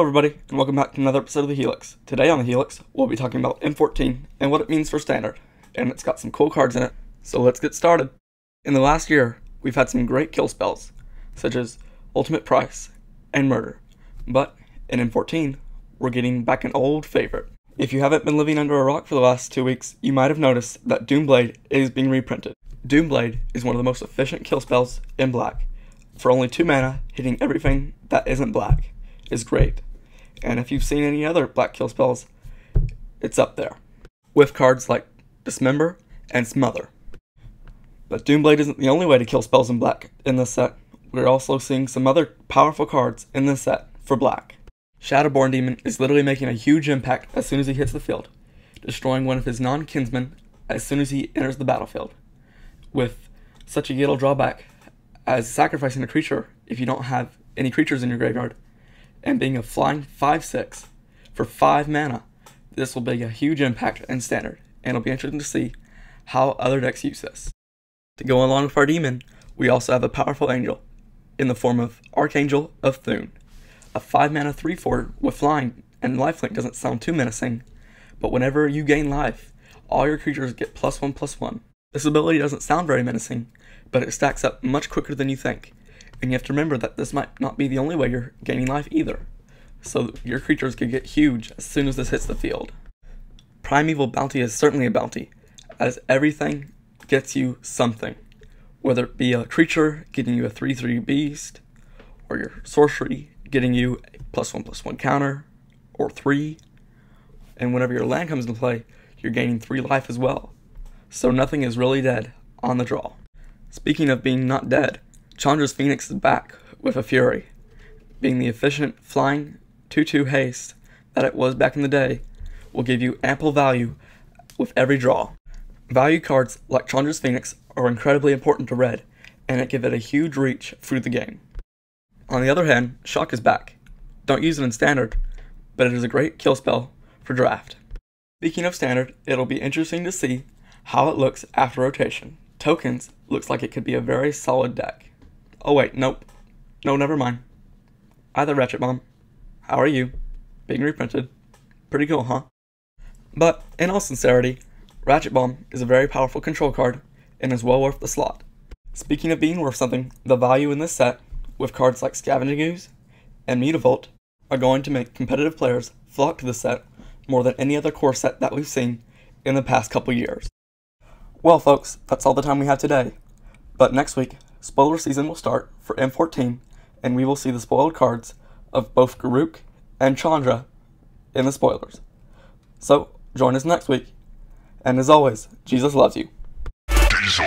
everybody, and welcome back to another episode of the Helix. Today on the Helix, we'll be talking about M14 and what it means for Standard, and it's got some cool cards in it, so let's get started. In the last year, we've had some great kill spells, such as Ultimate Price and Murder, but in M14, we're getting back an old favorite. If you haven't been living under a rock for the last 2 weeks, you might have noticed that Doomblade is being reprinted. Doomblade is one of the most efficient kill spells in black. For only 2 mana, hitting everything that isn't black is great. And if you've seen any other black kill spells, it's up there, with cards like Dismember and Smother. But Doomblade isn't the only way to kill spells in black in this set. We're also seeing some other powerful cards in this set for black. Shadowborn Demon is literally making a huge impact as soon as he hits the field, destroying one of his non-kinsmen as soon as he enters the battlefield, with such a little drawback as sacrificing a creature if you don't have any creatures in your graveyard, and being a flying 5/6 for 5 mana. This will be a huge impact in Standard, and it'll be interesting to see how other decks use this. To go along with our demon, we also have a powerful angel in the form of Archangel of Thune. A 5 mana 3/4 with flying and lifelink doesn't sound too menacing, but whenever you gain life, all your creatures get +1/+1. This ability doesn't sound very menacing, but it stacks up much quicker than you think, and you have to remember that this might not be the only way you're gaining life either, so your creatures could get huge as soon as this hits the field. Primeval Bounty is certainly a bounty, as everything gets you something, whether it be a creature getting you a 3/3 beast, or your sorcery getting you a +1/+1 counter, or 3, and whenever your land comes into play, you're gaining 3 life as well. So nothing is really dead on the draw. Speaking of being not dead, Chandra's Phoenix is back with a Fury, being the efficient flying 2/2 haste that it was back in the day, will give you ample value with every draw. Value cards like Chandra's Phoenix are incredibly important to red, and it give it a huge reach through the game. On the other hand, Shock is back. Don't use it in Standard, but it is a great kill spell for draft. Speaking of Standard, it'll be interesting to see how it looks after rotation. Tokens looks like it could be a very solid deck. Oh wait, nope. No, never mind. Either Ratchet Bomb. How are you? Being reprinted. Pretty cool, huh? But, in all sincerity, Ratchet Bomb is a very powerful control card and is well worth the slot. Speaking of being worth something, the value in this set, with cards like Scavenging Ooze and Mutavault, are going to make competitive players flock to the set more than any other core set that we've seen in the past couple years. Well folks, that's all the time we have today. But next week, spoiler season will start for M14, and we will see the spoiled cards of both Garruk and Chandra in the spoilers. So, join us next week, and as always, Jesus loves you. Diesel.